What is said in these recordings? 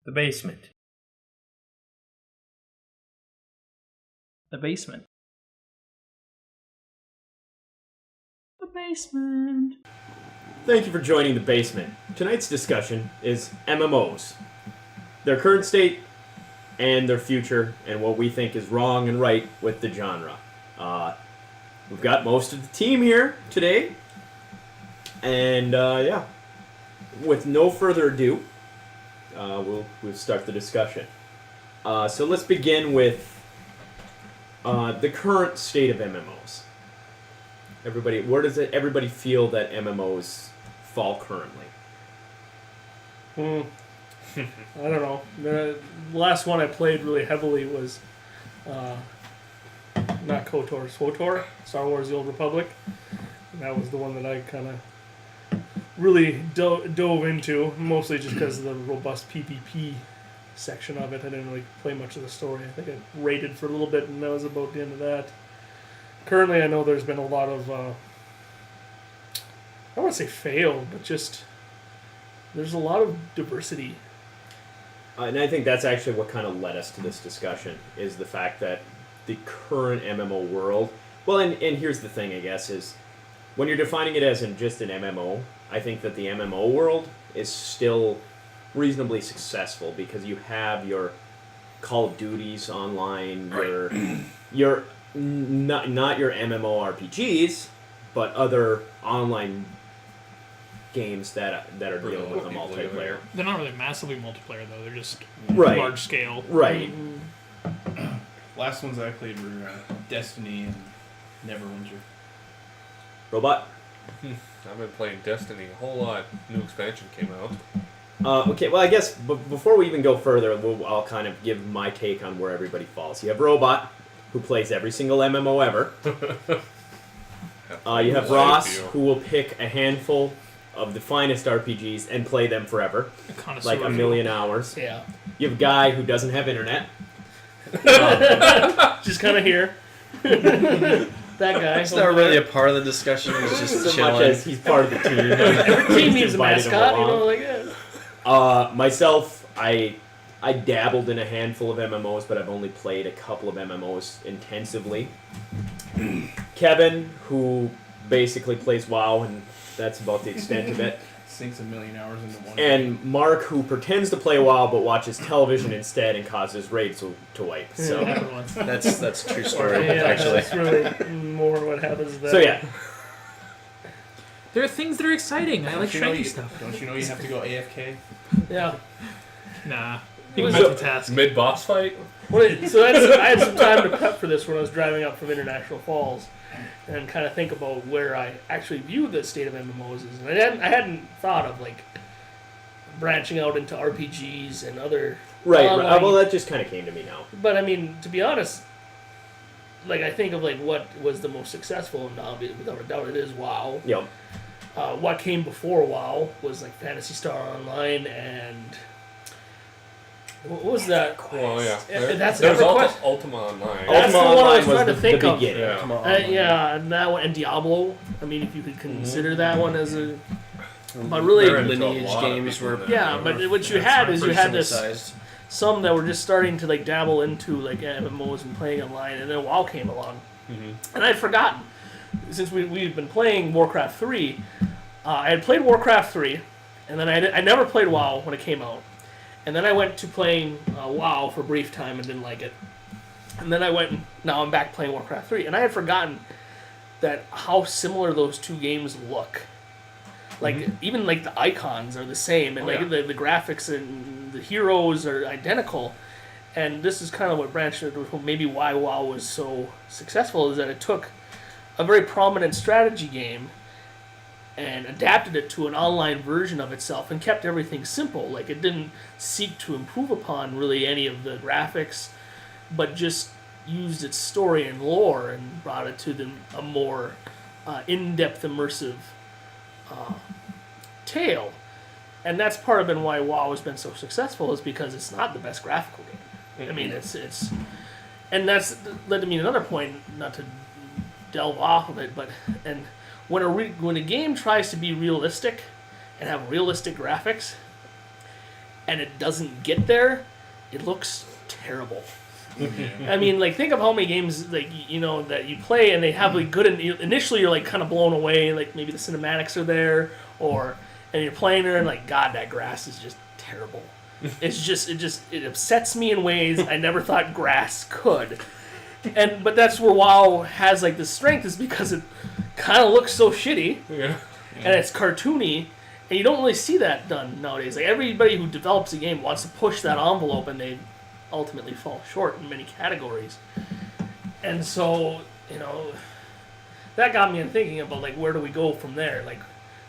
The basement. The basement. The basement. Thank you for joining The Basement. Tonight's discussion is MMOs. Their current state and their future and what we think is wrong and right with the genre. We've got most of the team here today. And with no further ado, we'll start the discussion. So let's begin with the current state of MMOs. Everybody, where does everybody feel that MMOs fall currently? I don't know. The last one I played really heavily was not KOTOR, SWTOR, Star Wars: The Old Republic. And that was the one that I kind of really dove into, mostly just because of the robust PvP section of it. I didn't really play much of the story. I think I raided for a little bit, and that was about the end of that. Currently, I know there's been a lot of, I don't want to say failed, but just there's a lot of diversity. And I think that's actually what kind of led us to this discussion, is the fact that the current MMO world, well, and here's the thing, I guess, is when you're defining it as just an MMO, I think that the MMO world is still reasonably successful because you have your Call of Duties online, your not your MMO RPGs, but other online games that are dealing with the multiplayer. They're not really massively multiplayer though. They're just Right. large scale. Right. Last ones I played were Destiny and Neverwinter. Robot? I've been playing Destiny a whole lot. New expansion came out. Okay, well, I guess before we even go further, I'll kind of give my take on where everybody falls. You have Robot, who plays every single MMO ever. You have Ross, who will pick a handful of the finest RPGs and play them forever, like a million hours. Yeah. You have Guy, who doesn't have internet. Just kind of here. That guy. It's not really a part of the discussion. He's just so chilling. much as he's part of the team. Every team needs a mascot, you know, like yeah. Myself, I dabbled in a handful of MMOs, but I've only played a couple of MMOs intensively. Kevin, who basically plays WoW, and that's about the extent of it. Sinks a million hours into one. And Mark, who pretends to play WoW but watches television instead and causes raids to wipe. So That's a true story, Yeah, actually. that's really more what happens there. So yeah, There are things that are exciting. I like shiny stuff. Don't you know you have to go AFK? Yeah. Nah. You can So- multitask. Mid-boss fight? So I had some time to prep for this when I was driving up from International Falls and kind of think about where I actually view the state of MMOs is. And I hadn't thought of, like, branching out into RPGs and other... right. online- Well, that just kind of came to me now. But, I mean, to be honest, like, I think of, like, what was the most successful, and without a doubt it is WoW. Yep. What came before WoW was, like, Phantasy Star Online and... What was that? Well, yeah. That's There's EverQuest. Ultima Online. That's Ultima the one I was Online trying to think the of. beginning. Yeah. Yeah, and that one, and Diablo. I mean, if you could consider that one as a... But really... They're into a Lineage lot of games people were... that- Yeah, but what you had is you had this... Sized. Some that were just starting to, like, dabble into, like, MMOs and playing online, and then WoW came along. Mm-hmm. And I'd forgotten. Since we've been playing Warcraft 3, I had played Warcraft 3, and then I never played WoW when it came out. And then I went to playing WoW for a brief time and didn't like it. And then now I'm back playing Warcraft 3. And I had forgotten that how similar those two games look. Like, even like the icons are the same, and the graphics and the heroes are identical. And this is kind of what branched into maybe why WoW was so successful, is that it took a very prominent strategy game and adapted it to an online version of itself and kept everything simple. Like, it didn't seek to improve upon really any of the graphics, but just used its story and lore and brought it to a more in-depth, immersive tale. And that's part of why WoW has been so successful, is because it's not the best graphical game. I mean, it's and that's led to me another point, not to delve off of it, but when a game tries to be realistic and have realistic graphics, and it doesn't get there, it looks terrible. I mean, like, think of how many games, like, you know, that you play and they have, like, good, initially you're, like, kind of blown away, like, maybe the cinematics are there, and you're playing there and, like, God, that grass is just terrible. It upsets me in ways I never thought grass could. But that's where WoW has, like, the strength, is because it kind of looks so shitty, and it's cartoony, and you don't really see that done nowadays. Like, everybody who develops a game wants to push that envelope, and they ultimately fall short in many categories. And so, you know, that got me in thinking about, like, where do we go from there? Like,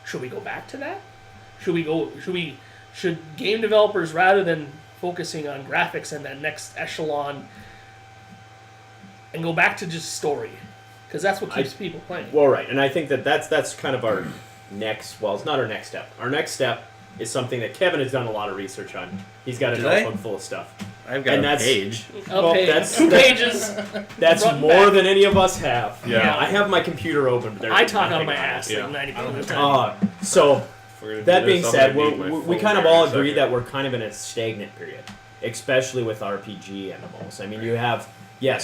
should we go back to that? Should game developers, rather than focusing on graphics and that next echelon, and go back to just story? Because that's what keeps people playing. Well, right, and I think that's kind of our next. Well, it's not our next step. Our next step is something that Kevin has done a lot of research on. He's got a notebook full of stuff. I've got a page. Okay, that's 2 pages. That's Front and more back. than any of us have. Yeah. I have my computer open, but there's I talk out of nothing my on it. ass Yeah. like 90% of the time. So We're gonna that do being this, said, I'm gonna need my we phone kind of here in all a agree second. that we're kind of in a stagnant period, especially with RPG MMOs. I mean, you have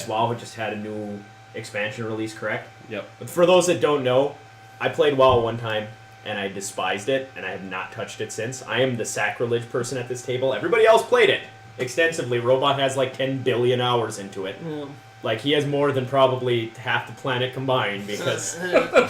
WoW just had a new expansion release, correct? Yep. But for those that don't know, I played WoW one time and I despised it, and I have not touched it since. I am the sacrilege person at this table. Everybody else played it extensively. Robot has like 10 billion hours into it. Yeah. Like, he has more than probably half the planet combined, because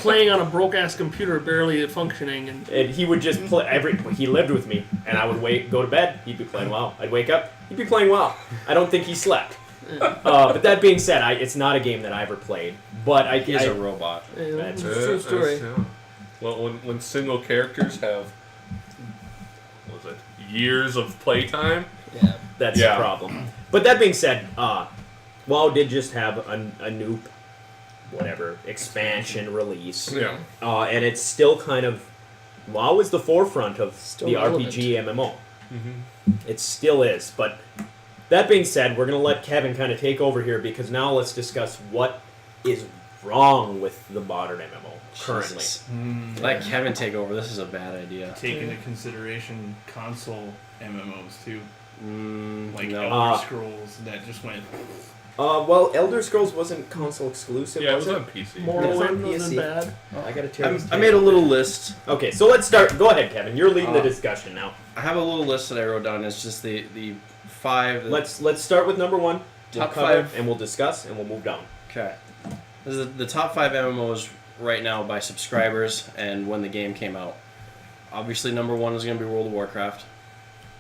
Playing on a broke-ass computer, barely functioning, and he would just play he lived with me, and I would go to bed, he'd be playing WoW. I'd wake up, he'd be playing WoW. I don't think he slept. But that being said, it's not a game that I ever played. But He is a robot. That's it's a true story. Well, when single characters have, what was it, years of playtime? Yeah. That's Yeah. the problem. But that being said, WoW did just have a new, expansion release. Yeah. And it's still kind of, WoW is the forefront of Still the relevant. RPG MMO. It still is. But that being said, we're going to let Kevin kind of take over here, because now let's discuss what is wrong with the modern MMO currently. Jesus. Let Kevin take over. This is a bad idea. Take into consideration console MMOs too, like no. Elder Scrolls that just went. Well, Elder Scrolls wasn't console exclusive, Yeah, it was was it? on PC. Morrowind Yeah. wasn't bad. I gotta tear this I made a little list. Okay, so let's start. Go ahead, Kevin. You're leading the discussion now. I have a little list that I wrote down. It's just the 5. Let's start with number 1. We'll Top cover, 5. and we'll discuss, and we'll move down. Okay. This is the top 5 MMOs right now by subscribers and when the game came out. Obviously, number 1 is going to be World of Warcraft.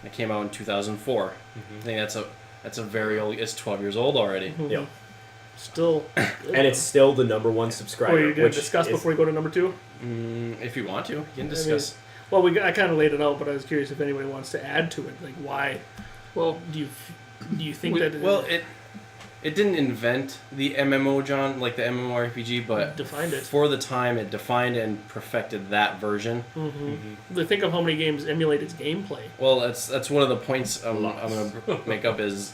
It came out in 2004. I think that's a very old. It's 12 years old already. Yep. Still. And it's still the number 1 subscriber. Or you gonna which discuss is, before we go to number 2? If you want to, you can discuss. Well, I kind of laid it out, but I was curious if anybody wants to add to it. Like, why? Well, do you think that? Well, it didn't invent the MMO genre, like the MMORPG, but Defined it. for the time it defined and perfected that version. Think of how many games emulate its gameplay. Well, that's one of the points I'm going to make up is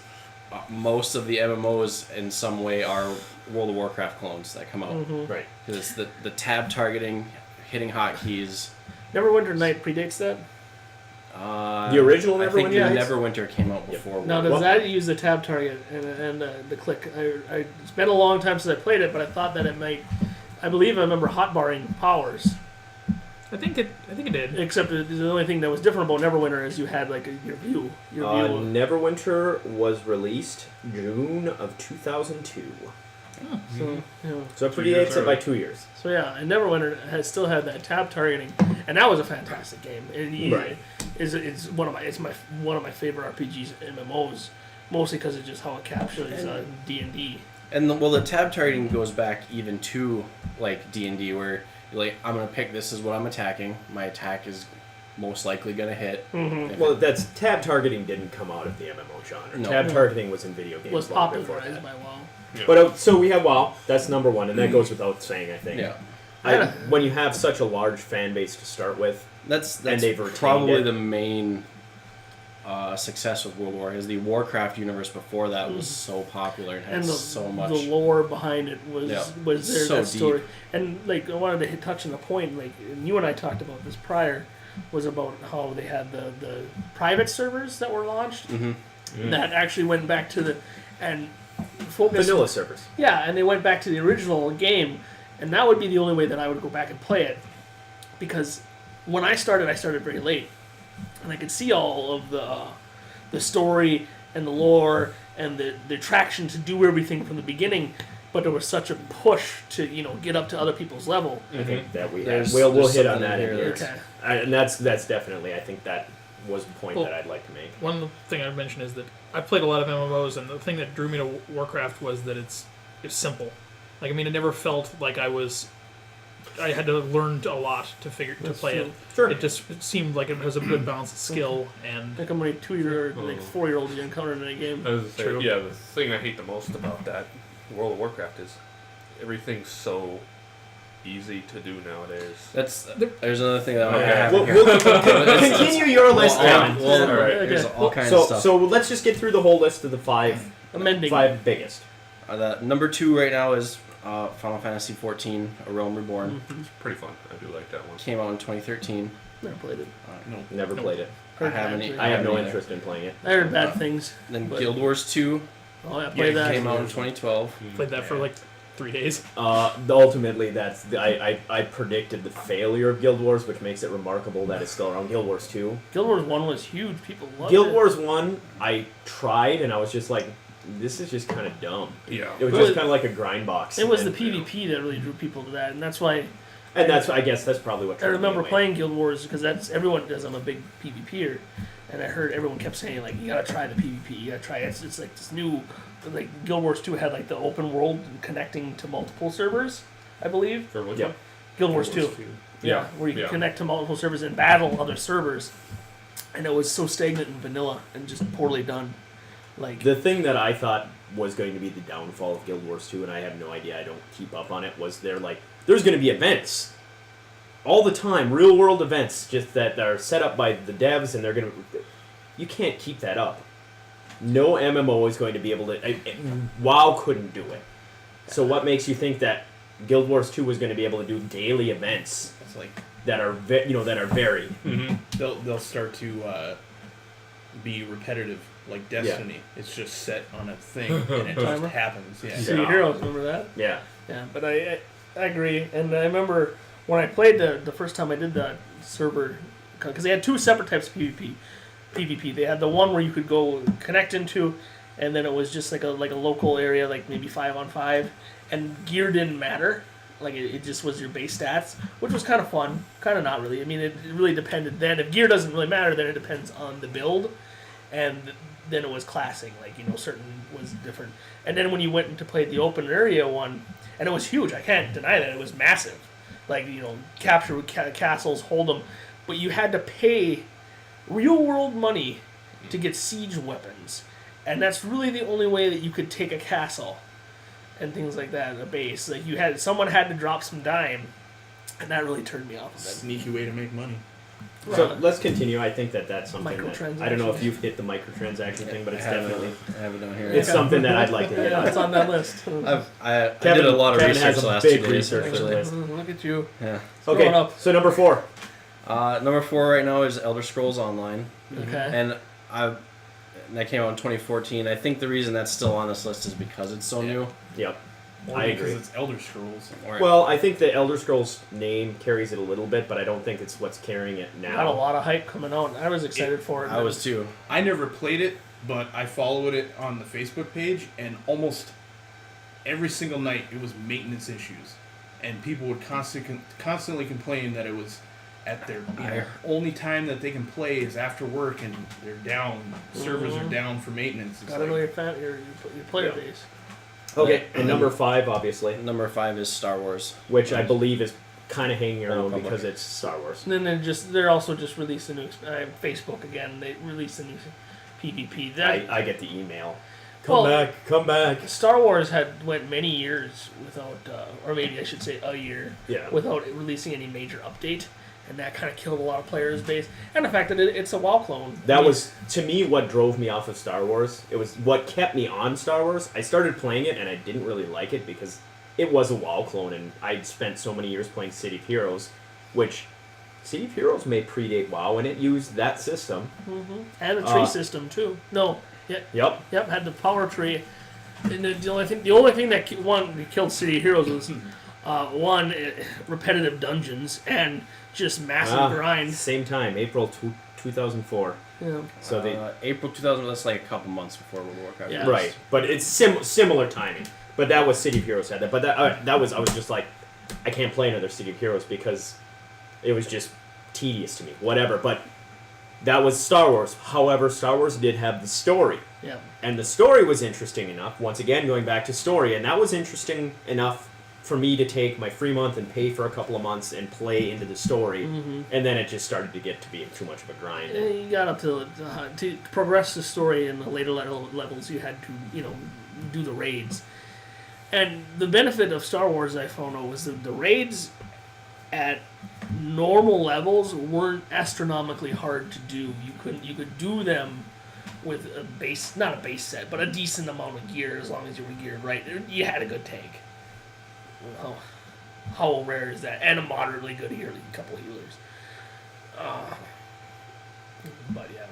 most of the MMOs in some way are World of Warcraft clones that come out. Right. Because the tab targeting, hitting hotkeys. Neverwinter Night predates that. The original I think Neverwinter Nights? Neverwinter came out before. Now, World does that use the tab target and the click? It's been a long time since I played it, but I thought that it might. I believe I remember hotbarring powers. I think it did. Except the only thing that was different about Neverwinter is you had like your view. Neverwinter was released June of 2002. So, So it 2 years predates it by early. 2 years. So yeah, and Neverwinter still had that tab targeting, and that was a fantastic game. Right. It's one of my favorite RPGs MMOs, mostly because of just how it captures D&D. And the tab targeting goes back even to like D&D, where you're like, I'm gonna pick this is what I'm attacking. My attack is most likely gonna hit. If Well, that's tab targeting didn't come out of the MMO genre. No. Tab targeting was in video games Was long before popularized that. by WoW. But so we have WoW. That's number 1, and that goes without saying, I think. Yeah, When you have such a large fan base to start with, that's they've retained probably it. the main success with World War. Is the Warcraft universe before that was so popular and had And so much. the lore behind it was Yeah. was there, So that story. deep. And like I wanted to touch on the point, like and you and I talked about this prior, was about how they had the private servers that were launched Mm-hmm. that actually went back to the and focused. Vanilla servers. Yeah, and they went back to the original game, and that would be the only way that I would go back and play it, because when I started very late, and I could see all of the story and the lore and the attraction to do everything from the beginning, but there was such a push to get up to other people's level. I think that we There's- we'll there's hit on something that in in here here. that's- Okay. And that's definitely, I think that was the point Well, that I'd like to make. One thing I'd mention is that I played a lot of MMOs, and the thing that drew me to Warcraft was that it's simple. Like, I mean, it never felt like I had to learn a lot to play true. it. Sure. It seemed like it was a good balance of skill and Like how many 2-year, like 4-year-olds you encountered in a game. I was gonna say, True. yeah, the thing I hate the most about that World of Warcraft is everything's so easy to do nowadays. There's another thing that I Okay. have We'll, here. we'll It's- continue your list well, on. well, All right. There's Okay. all kinds So of stuff. so let's just get through the whole list of the Amending. five biggest. The number 2 right now is Final Fantasy XIV: A Realm Reborn. Mhm. It's pretty fun. I do like that one. Came out in 2013. Never played it. Never played it. I Heard haven't. bad things. I have no either. interest in playing it. I heard bad things. Then But- Guild Wars 2 Oh, yeah, played that. came out in 2012. played that for like 3 days. Ultimately, I predicted the failure of Guild Wars, which makes it remarkable that it's still around. Guild Wars 2. Guild Wars 1 was huge. People loved Guild it. Wars 1, I tried, and I was just like, this is just kind of dumb. Yeah. It was Well, just kind of like a grind box. It was the and, PvP that really drew people to that, and that's why and that's, I guess that's probably what I turned me remember away. playing Guild Wars, because that's everyone does. I'm a big PvPer, and I heard everyone kept saying like, you gotta try the PvP, you gotta try it. It's like this new, like Guild Wars 2 had like the open world connecting to multiple servers, I believe. For which Yep. one? Guild Wars 2. Yeah. where you can Yeah. connect to multiple servers and battle other servers, and it was so stagnant and vanilla and just poorly done. Like The thing that I thought was going to be the downfall of Guild Wars 2, and I have no idea, I don't keep up on it, was there's going to be events. All the time, real world events, just that are set up by the devs, and they're going to... You can't keep that up. No MMO is going to be able to... WoW couldn't do it. So what makes you think that Guild Wars 2 was going to be able to do daily events It's like that are varied? Mm-hmm. they'll start to be repetitive, like Destiny. It's just set on a thing and it Timer? just happens. Yeah. City Heroes, remember that? Yeah. Yeah, but I agree, and I remember when I played the first time I did the server, because they had 2 separate types of PvP. They had the one where you could go connect into, and then it was just like a local area, like maybe 5-on-5, and gear didn't matter. Like it just was your base stats, which was kind of fun, kind of not really. I mean, it really depended. Then if gear doesn't really matter, then it depends on the build, and then it was classing. Like certain was different. And then when you went to play the open area one, and it was huge. I can't deny that it was massive. Like capture castles, hold them, but you had to pay real world money to get siege weapons, and that's really the only way that you could take a castle and things like that, a base. Like someone had to drop some dime, and that really turned me off of it. Sneaky way to make money. So let's continue. I think that's something that... I don't know if Microtransaction. you've hit the microtransaction thing, but it's I have it- definitely... I have it down here. It's something that I'd like to hit Yeah, on. it's on that list. I did a lot of Kevin research has the a last big 2 days. research Actually. list. Look at you. Yeah. Okay, Growing up. so number 4. Number 4 right now is Elder Scrolls Online, Okay. and that came out in 2014. I think the reason that's still on this list is because it's so new. Yep. Or I because agree. it's Elder Scrolls. Well, I think the Elder Scrolls name carries it a little bit, but I don't think it's what's carrying it Got a now. lot of hype coming out. I was excited for it. I was too. I never played it, but I followed it on the Facebook page, and almost every single night it was maintenance issues, and people would constantly complain that it was at their only time that they can play is after work, and they're down. Servers are down for maintenance. It's Gotta know like, your player Yeah. base. Okay, and number 5, obviously, Number 5 is Star Wars. which I believe is kind of hanging around Republic. because it's Star Wars. And then they're also just releasing new Facebook again. They released a new PvP. I get the email. Well- Come back. Star Wars went many years without, or maybe I should say a year, Yeah. without releasing any major update, and that kind of killed a lot of players' base. And the fact that it's a WoW clone. That was, to me, what drove me off of Star Wars. It was what kept me on Star Wars. I started playing it, and I didn't really like it because it was a WoW clone, and I'd spent so many years playing City of Heroes, which City of Heroes may predate WoW, and it used that system. And a tree system too. No, Yep. had the power tree. And the only thing that killed City of Heroes was repetitive dungeons and just massive grind. Same time, April 2004. Yeah. So they April 2000. That's like a couple months before World of Warcraft. Yeah. right, but it's similar timing. But that was City of Heroes had that. But that was I was just like, I can't play another City of Heroes because it was just tedious to me. Whatever. But that was Star Wars. However, Star Wars did have the story. Yeah. And the story was interesting enough, once again going back to story, and that was interesting enough for me to take my free month and pay for a couple of months and play into the story, and then it just started to get to be too much of a grind. You got up to progress the story in the later levels, you had to, do the raids. And the benefit of Star Wars, I found, was that the raids at normal levels weren't astronomically hard to do. You could do them with a base, not a base set, but a decent amount of gear as long as you were geared right. You had a good tank. How rare is that? And a moderately good couple healers. But yeah,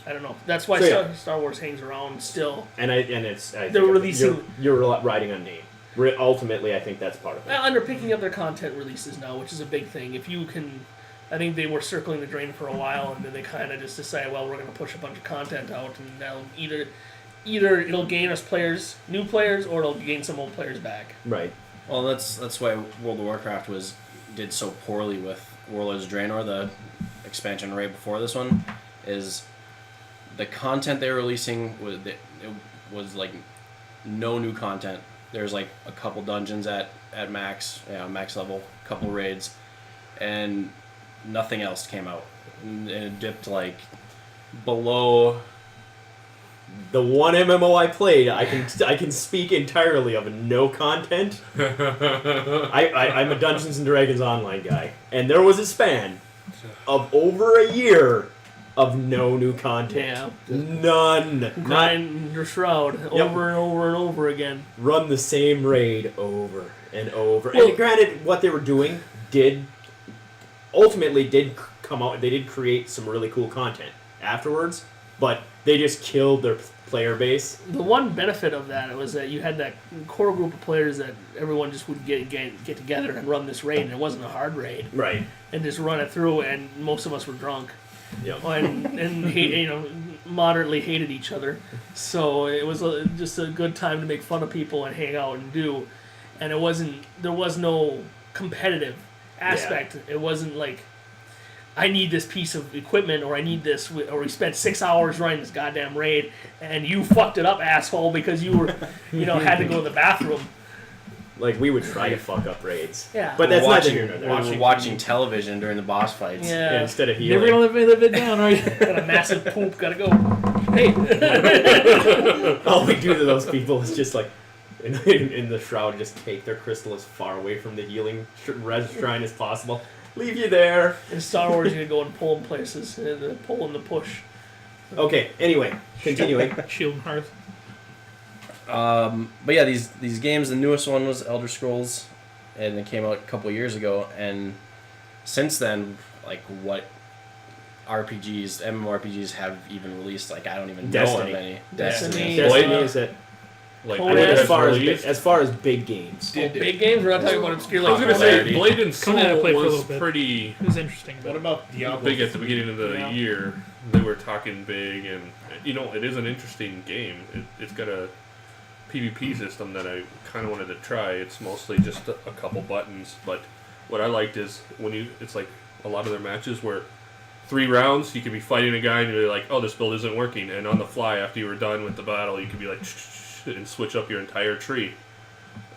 I don't know. That's why Star Wars hangs around still. And They're releasing. You're riding on name. Ultimately, I think that's part of it. And they're picking up their content releases now, which is a big thing. If you can, I think they were circling the drain for a while, and then they kind of just decided, well, we're going to push a bunch of content out, and now either it'll gain us new players, or it'll gain some old players back. Right. Well, that's why World of Warcraft did so poorly with Warlords of Draenor, the expansion right before this one, is the content they were releasing was like no new content. There's like a couple dungeons at max level, a couple raids, and nothing else came out. And it dipped like below. The one MMO I played, I can speak entirely of no content. I'm a Dungeons and Dragons online guy, and there was a span of over a year of no new content. Yeah. None. Grind your shroud over and over and over again. Run the same raid over and over. Well, and granted, what they were doing ultimately did come out. They did create some really cool content afterwards, but they just killed their player base. The one benefit of that was that you had that core group of players that everyone just would get together and run this raid, and it wasn't a hard raid. Right. And just run it through, and most of us were drunk. Yep. And moderately hated each other. So it was just a good time to make fun of people and hang out and do. And there was no competitive aspect. Yeah. It wasn't like, I need this piece of equipment, or I need this, or we spent 6 hours running this goddamn raid, and you fucked it up, asshole, because you were, had to go to the bathroom. Like, we would try to fuck up raids. Yeah. But that's not here nor there. We were watching television during the boss fights. Yeah. Instead of healing. Never gonna live it down, are you? Got a massive poop, gotta go. Hey. All we do to those people is just like, in the shroud, just take their crystal as far away from the healing shrine as possible. Leave you there. In Star Wars, you could go and pull in places, and pull in the push. Okay, anyway, continuing. Shield and Hearth. But yeah, these games, the newest one was Elder Scrolls, and it came out a couple years ago, and since then, like, what MMORPGs have even released, like, I don't even know of any. Destiny. Destiny is it. Like, Oh, I mean, yeah. as far as big games. Big games? We're not talking about obscure, I was like, gonna say popularity. Blade and Soul Conan I played for a was little bit. pretty It was interesting. What about Diablo? big at the beginning of the Yeah. year. They were talking big, and it is an interesting game. It's got a PvP system that I kind of wanted to try. It's mostly just a couple buttons, but what I liked is it's like a lot of their matches where 3 rounds you could be fighting a guy and you're like, oh, this build isn't working, and on the fly after you were done with the battle, you could be like and switch up your entire tree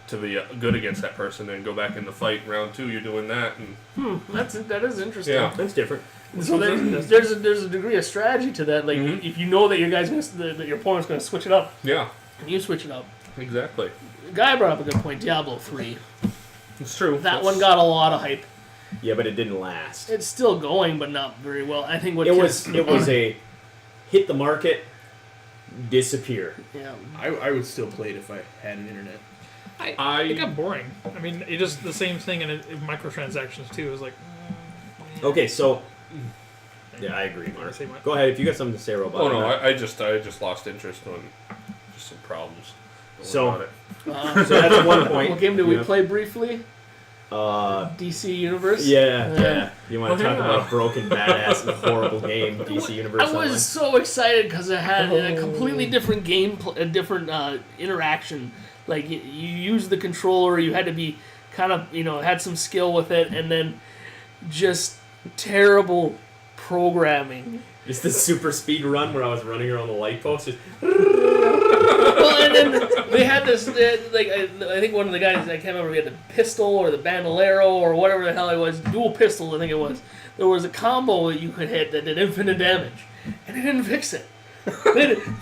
to be good against that person, and go back in the fight. Round 2, you're doing that, and that is interesting. Yeah. That's different. So there's a degree of strategy to that. Like, if you know that your your opponent's going to switch it up, yeah, you switch it up. exactly. The guy brought up a good point. Diablo 3. It's true. That one got a lot of hype. Yeah, but it didn't last. It's still going, but not very well. I think what It was a hit the market, disappear. Yeah. I would still play it if I had an internet. It got boring. I mean, it just the same thing in microtransactions too. It was like, Okay, so yeah, I agree, Mark. Say what? Go ahead if you got something to say, Robot. Oh no, I just lost interest on just some problems. Don't So- worry about it. So that's one point. What game did we Yeah. play briefly? DC Universe. Yeah. You want to talk yeah. about a broken, badass, and horrible game, DC Universe I Online? was so excited because it had a completely different a different interaction. Like you used the controller, you had to be kind of had some skill with it, and then just terrible programming. Just the super speed run where I was running around the light post. Just, Well, and then they had this I think one of the guys, I can't remember if he had the pistol or the bandolero or whatever the hell it was, dual pistols I think it was. There was a combo that you could hit that did infinite damage, and it didn't fix it.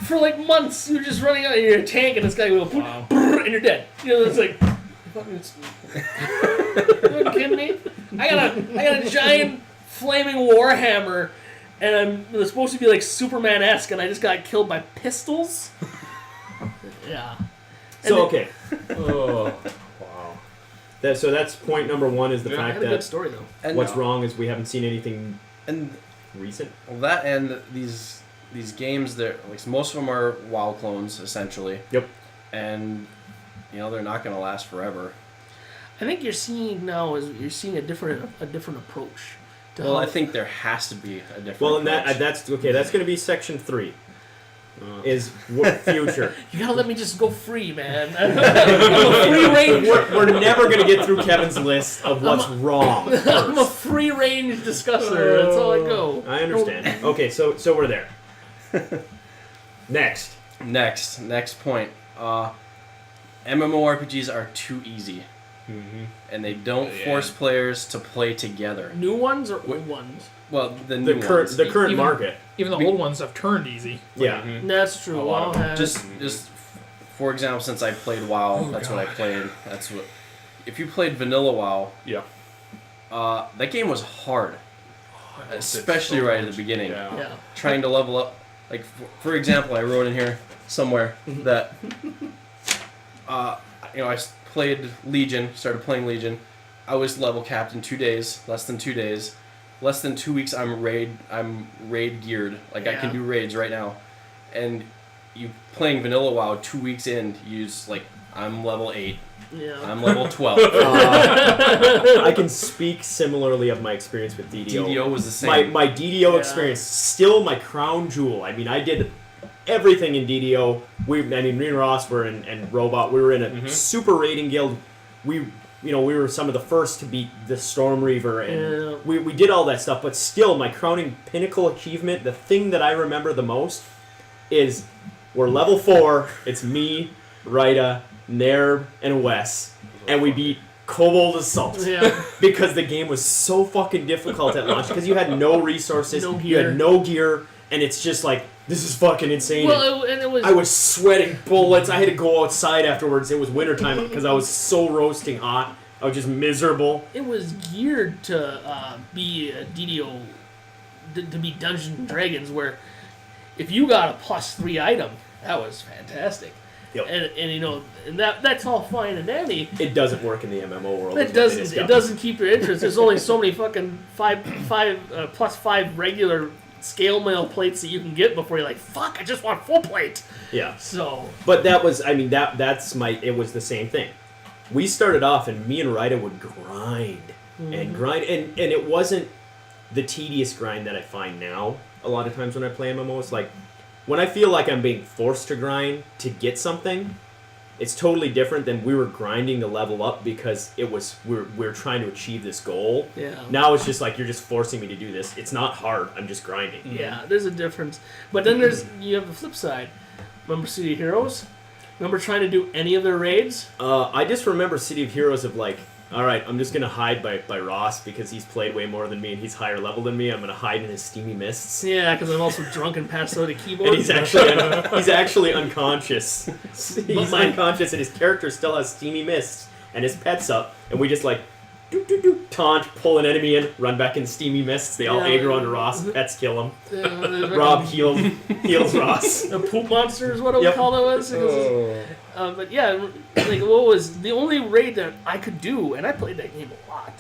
For like months, you're just running out in your tank, and this guy will and you're dead. It's like, you kidding me? I got a giant flaming warhammer, and I'm supposed to be like Superman-esque, and I just got killed by pistols. Yeah. so okay. Oh, wow. So that's point number one is the Yeah. I fact had a good that story though. And what's wrong is we haven't seen anything And recent. well, that and these games, that at least most of them are WoW clones essentially. Yep. And they're not going to last forever. I think you're seeing a different approach. To Well, how- I think there has to be a different. Well, and approach. that's okay. That's going to be section 3. Is what future? you gotta let me just go free, man. I'm a free range. We're never going to get through Kevin's list of what's wrong. I'm a First. free range discusser. That's all I go. I understand. Okay, so we're there. Next. Next point. MMORPGs are too easy, and they don't force players to play together. New ones or old ones? Well, the new ones. The current Even- market. Even the old ones have turned easy. Yeah. That's true. A lot of WoW them. has- Just for example, since I played WoW, that's what I played. That's what. If you played vanilla WoW, Yeah. that game was hard, It's especially so right at much- the beginning. yeah. Trying to level up, like for example, I wrote in here somewhere that I played Legion, started playing Legion. I was level capped in 2 days, less than 2 days. Less than 2 weeks, I'm raid geared. Like I can Yeah. do raids right now. And you playing vanilla WoW 2 weeks in, I'm level 8. Yeah. I'm level 12. I can speak similarly of my experience with DDO. DDO was the same. My DDO Yeah. experience, still my crown jewel. I mean, I did everything in DDO. Me and Ross were and Robot. We were in a super raiding guild. We were some of the first to beat the Storm Reaver, and we did all that stuff. But still, my crowning pinnacle achievement, the thing that I remember the most, is we're level 4. It's me, Rita, Nerb, and Wes, and we beat Kobold Assault. Yeah. Because the game was so fucking difficult at launch because you had no resources, No you had gear. no gear, and it's just like, this is fucking insane. Well, and it was. I was sweating bullets. I had to go outside afterwards. It was wintertime because I was so roasting hot. I was just miserable. It was geared to be a DDO, to be Dungeons and Dragons, where if you got a +3 item, that was fantastic. Yep. And that's all fine and dandy. It doesn't work in the MMO world. It doesn't keep your interest. There's only so many fucking +5 regular scale mail plates that you can get before you're like, fuck, I just want full plate. Yeah. So But that was, it was the same thing. We started off and me and Rita would grind and grind, and it wasn't the tedious grind that I find now a lot of times when I play MMOs. Like, when I feel like I'm being forced to grind to get something, it's totally different than we were grinding to level up because we're trying to achieve this goal. yeah. Now it's just like, you're just forcing me to do this. It's not hard. I'm just grinding. Yeah, there's a difference. But then you have the flip side. Remember City of Heroes? Remember trying to do any of their raids? I just remember City of Heroes of like, all right, I'm just going to hide by Ross because he's played way more than me and he's higher level than me. I'm going to hide in his steamy mists. Yeah, because I'm also drunk and passed out a keyboard. And he's actually unconscious. He's unconscious and his character still has steamy mists and his pet's up. And we just like, taunt, pull an enemy in, run back in steamy mists. They all aggro onto Ross. Pets kill him. Rob heals Ross. The poop monster is what I would call it was. But yeah, like what was the only raid that I could do, and I played that game a lot,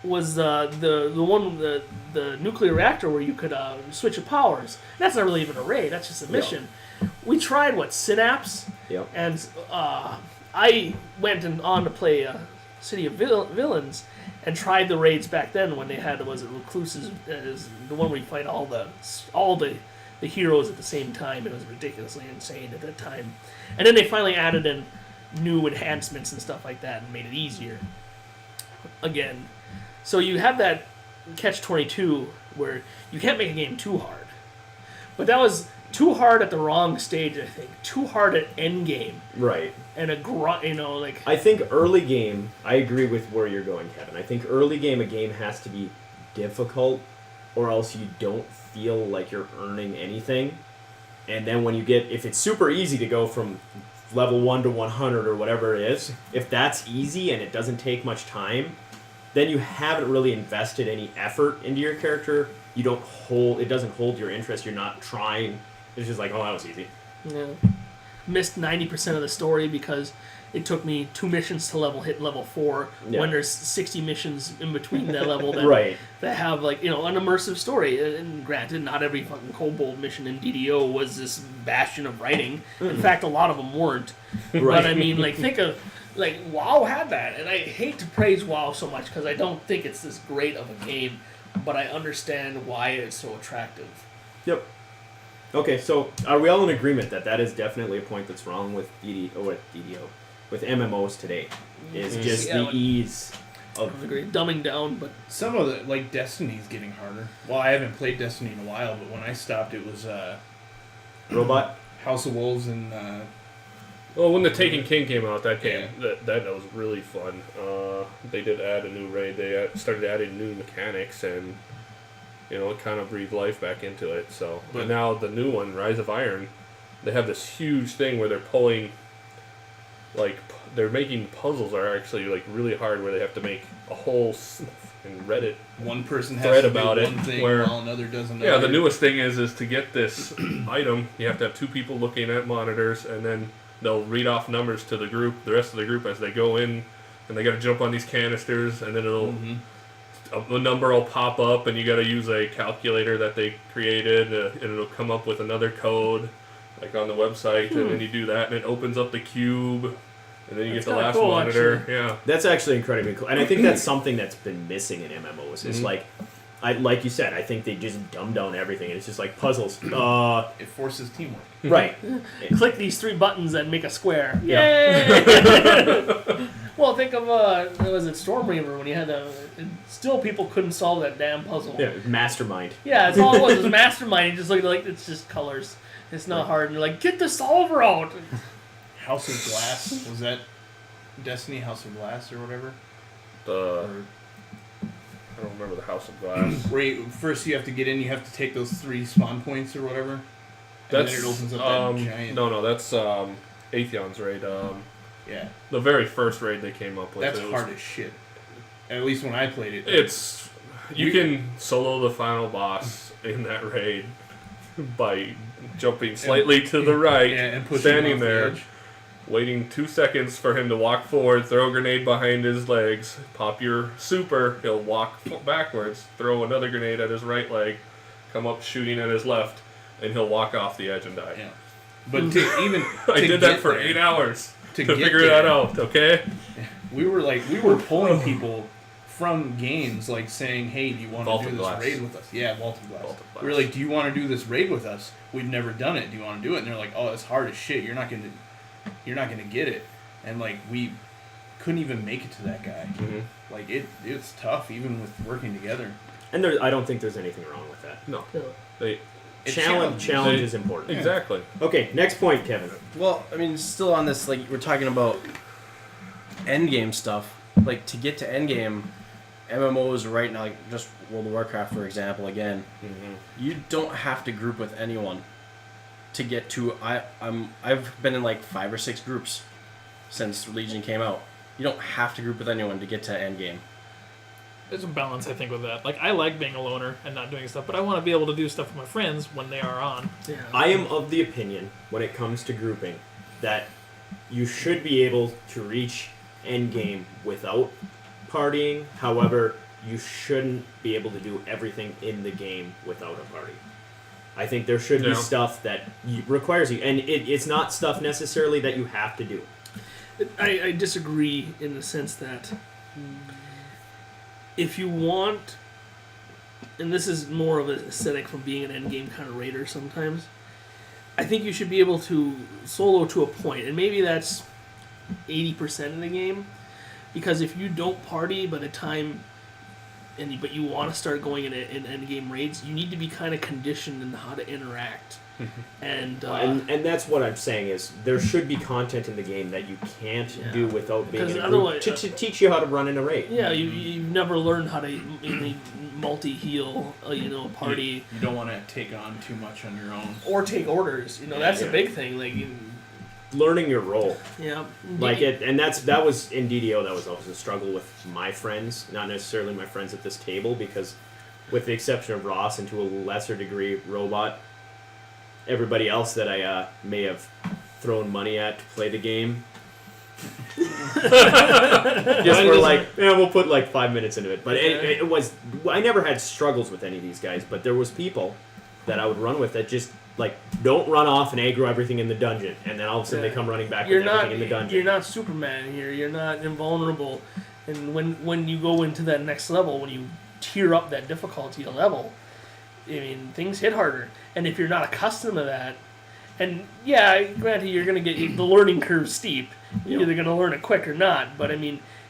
was the one the nuclear reactor where you could switch your powers. That's not really even a raid. That's just a mission. We tried Synapse, Yep. and I went on to play City of Villains, and tried the raids back then when they had Recluses, is the one where you fight all the heroes at the same time. It was ridiculously insane at that time, and then they finally added in new enhancements and stuff like that and made it easier. Again, so you have that catch-22 where you can't make a game too hard, but that was too hard at the wrong stage. I think too hard at end game. Right. And like I think early game, I agree with where you're going, Kevin. I think early game, a game has to be difficult, or else you don't feel like you're earning anything. And then when you get, if it's super easy to go from level 1 to 100 or whatever it is, if that's easy and it doesn't take much time, then you haven't really invested any effort into your character. It doesn't hold your interest. You're not trying. It's just like, oh, that was easy. Yeah. Missed 90% of the story because it took me 2 missions to hit level 4 when there's 60 missions in between that level that, that have an immersive story. And granted, not every fucking Kobold mission in DDO was this bastion of writing. In fact, a lot of them weren't. Right. But I mean, think of WoW had that, and I hate to praise WoW so much because I don't think it's this great of a game, but I understand why it's so attractive. Yep. Okay, so are we all in agreement that is definitely a point that's wrong with with MMOs today? Is just the ease of dumbing down, but some of the Destiny's getting harder. Well, I haven't played Destiny in a while, but when I stopped, it was Robot House of Wolves and. Well, when the Taken King came out, that was really fun. They did add a new raid. They started adding new mechanics and. It kind of breathed life back into it. So, but now the new one, Rise of Iron, they have this huge thing where they're pulling, they're making puzzles are actually really hard, where they have to make a whole in Reddit one person has thread to about do it, one thing where while another does another. Yeah, the newest thing is to get this item, you have to have 2 people looking at monitors, and then they'll read off numbers to the rest of the group as they go in, and they got to jump on these canisters, and then it'll. A number will pop up, and you got to use a calculator that they created, and it'll come up with another code, on the website, and then you do that, and it opens up the cube, and then you get the last cool, monitor. Actually. Yeah, that's actually incredibly cool, and I think that's something that's been missing in MMOs. It's like you said, I think they just dumb down everything, and it's just like puzzles. It forces teamwork. Right. Click these 3 buttons and make a square. Yeah. Yay! Well, think of was it Stormreaver when you had still people couldn't solve that damn puzzle. Yeah, mastermind. Yeah, that's all it was. It was mastermind. You just looked like it's just colors. It's not hard. And you're like, get the solver out. House of Glass, was that Destiny House of Glass or whatever? I don't remember the House of Glass. Where first you have to get in, you have to take those 3 spawn points or whatever. And then it opens up that giant. No, that's Atheon's raid. Yeah. The very first raid they came up with. That's hard as shit. At least when I played it. You can solo the final boss in that raid by jumping slightly to the right, and standing there, waiting 2 seconds for him to walk forward, throw a grenade behind his legs, pop your super, he'll walk backwards, throw another grenade at his right leg, come up shooting at his left, and he'll walk off the edge and die. Yeah. But I did that for 8 hours to figure that out, okay? We were pulling people from games, saying, hey, do you want to do this raid with us? Yeah, Vaulted Glass. We were like, do you want to do this raid with us? We've never done it. Do you want to do it? And they're like, oh, it's hard as shit. You're not gonna get it. And we couldn't even make it to that guy. Mm-hmm. It's tough even with working together. And I don't think there's anything wrong with that. No. Challenge is important. Exactly. Okay, next point, Kevin. Well, I mean, still on this, we're talking about endgame stuff. To get to endgame, MMOs right now, just World of Warcraft, for example, again, you don't have to group with anyone to get to. I've been in 5 or 6 groups since Legion came out. You don't have to group with anyone to get to endgame. There's a balance, I think, with that. I like being a loner and not doing stuff, but I want to be able to do stuff with my friends when they are on. Yeah. I am of the opinion, when it comes to grouping, that you should be able to reach endgame without partying. However, you shouldn't be able to do everything in the game without a party. I think there should be Yeah. stuff that requires you, and it's not stuff necessarily that you have to do. I disagree in the sense that if you want, and this is more of an aesthetic from being an endgame kind of raider sometimes, I think you should be able to solo to a point, and maybe that's 80% of the game, because if you don't party by the time, but you want to start going in endgame raids, you need to be kind of conditioned in how to interact. And that's what I'm saying is there should be content in the game that you can't do without being Because in a group otherwise- to teach you how to run in a raid. yeah, you've never learned how to multi-heal, a party. You don't want to take on too much on your own. Or take orders. That's Yeah. a big thing. Learning your role. Yeah. That was in DDO. That was always a struggle with my friends, not necessarily my friends at this table, because with the exception of Ross and to a lesser degree Robot, everybody else that I may have thrown money at to play the game, just for we'll put 5 minutes into it. But it was, I never had struggles with any of these guys, but there was people that I would run with that just don't run off and aggro everything in the dungeon, and then all of a sudden they come running back with everything in the dungeon. You're not Superman here. You're not invulnerable. And when you go into that next level, when you tier up that difficulty level, things hit harder. And if you're not accustomed to that, and yeah, granted, you're going to get the learning curve steep. You're either going to learn it quick or not. But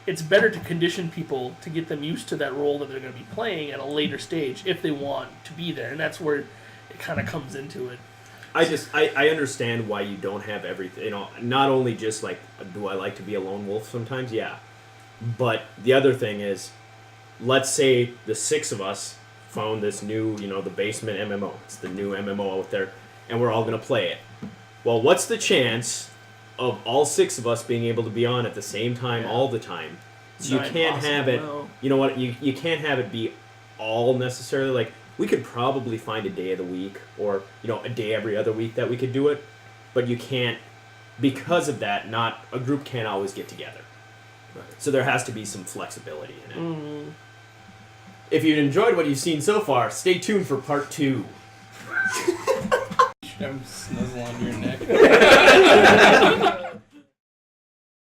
it's better to condition people to get them used to that role that they're going to be playing at a later stage if they want to be there. And that's where it kind of comes into it. I understand why you don't have everything. Not only just do I like to be a lone wolf sometimes? Yeah. But the other thing is, let's say the 6 of us found this new, the basement MMO. It's the new MMO out there, and we're all going to play it. Well, what's the chance of all 6 of us being able to be on at the same time all the time? So you can't have it. No. You know what? You can't have it be all necessarily we could probably find a day of the week or a day every other week that we could do it, but you can't, because of that. Not a group can't always get together. Right. So there has to be some flexibility in it. Mm. If you've enjoyed what you've seen so far, stay tuned for part 2. Should I snuzzle onto your neck?